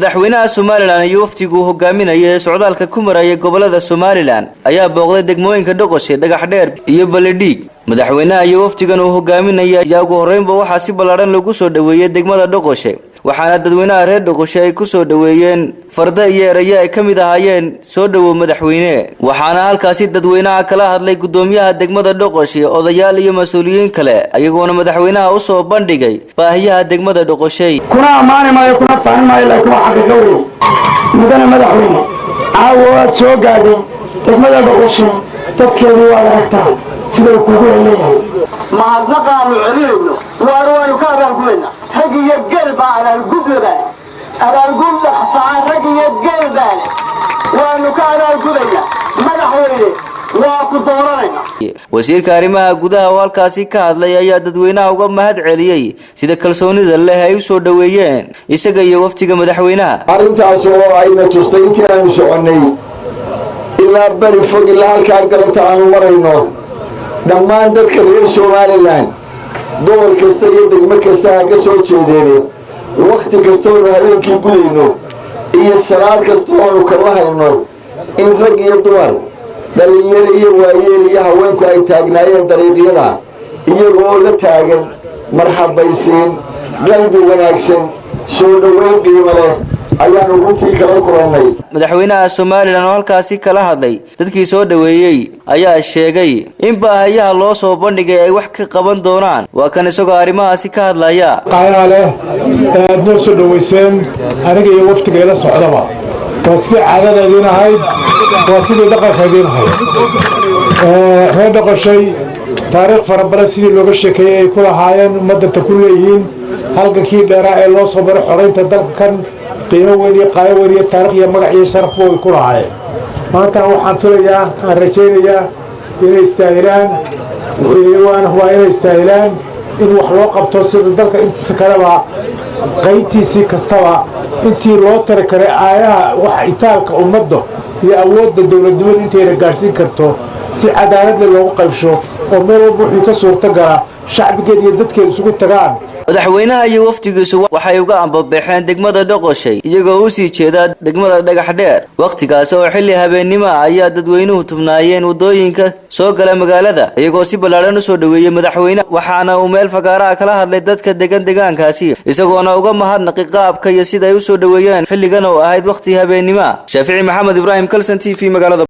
madaxweynaha Somaliland iyo waftigu hogaaminaya socdaalka ku maraya gobolada Somaliland ayaa booqday degmooyinka Doqoshe, Dhagaxdheer iyo Baledhig. madaxweynaha iyo waftigan uu hogaaminaya ayaa ugu horeynba waxa si balaaran lagu soo dhaweeyay degmada Doqoshe, waxaana dadweynaha reer Doqoshe ay ku soo dhaweeyeen farda iyo ereyo ay kamid ahaayeen soo dhawow madaxweyne. waxaana halkaasi dadweynaha kala hadlay gudoomiyaha degmada Doqoshe, odayaal iyo mas'uuliyiin kale ayagoona madaxweynaha u soo bandhigay baahiyaha degmada Doqoshe. kuna amaani maayo kuna fahmi maayo laakiin waxa ka gowray mudane madaxweyne aawad soo gaadhay degmada Doqoshe dadkeedu waa aragtaa sida kugu leeyahay ma hadlaqaanu celiyno waanu ka abaalgudayna rag iyo geel baa abaalgudada abaalgudda xafaan rag iyo geel baa waanu ka abaalgudayna madaxweyne waa ku dooranayna. wasiirka arrimaha gudaha oo halkaasi ka hadlay ayaa dadweynaha uga mahad celiyay sida kalsoonida leh ay u soo dhaweeyeen isaga iyo waftiga madaxweynaha. arrintaas oo ayna tustay intii aanu soconay ilaa bari fog ilaa halkaa galabta aanu marayno dhammaan dadka reer Somaliland gobol kasta iyo degmo kasta ka soo jeedeen waqti kasta oo habeenkii gudayno iyo salaad kasta oo kala hayno in rag iyo dumar dhalinyaro iyo waayeel iyo haweenku ay taagnaayeen dariiqyada iyagoo la taagan marxabaysiin qalbi wanaagsan soo dhaweyn qiimo leh ayaanu runtii kala kulannay. madaxweynaha Somaliland oo halkaasi kala hadlay dadkii soo dhaweeyay ayaa sheegay in baahiyaha loo soo bandhigay ay wax ka qaban doonaan. waa kan isagoo arrimahaasi ka hadlaya. qayaale aad noo soo dhaweyseen aniga iyo waftiga la socdaba waa sidii caadadeedin ahayd waa sidii dhaqankeedin ahayd reer Doqoshe taariikh farabadan sidii looga sheekeeyay ay ku lahaayeen ummadda ku leeyihiin halkii dheeraa ee loo soo baray xoreynta dalkan qiimo weyn iyo qaayo weyn iyo taariikh iyo magac iyo sharaf way ku lahaayeen. maanta waxaan filayaa aan rajaynayaa inay istaahilaan waa inay istaahilaan in wax loo qabto sida dalka intiisa kaleba qaybtiisii kastaba intii loo tari karay aayaha wax itaalka ummadda iyo awoodda dowladnimada intayna gaarsiin karto si cadaalad leh loogu qaybsho oo meel walba wixii ka suurtagala shacbigeed iyo dadkeed isugu tagaan. madaxweynaha iyo waftigiisu waxay uga ambabaxeen degmada Doqoshe iyagoo u sii jeeda degmada Dhagaxdheer. waqtigaas oo xilli habeenimo ayaa dadweynuhu tubnaayeen wadooyinka soo gala magaalada iyagoo si balaaran u soo dhaweeyay madaxweynaha, waxaana uu meel fagaara kala hadlay dadka deegaankaasi isagoona uga mahadnaqay qaabka iyo sida ay u soo dhaweeyeen xilligan oo ahayd waqti habeenimo. Shaafici Maxamed Ibrahim, Kalsan TV, magaalada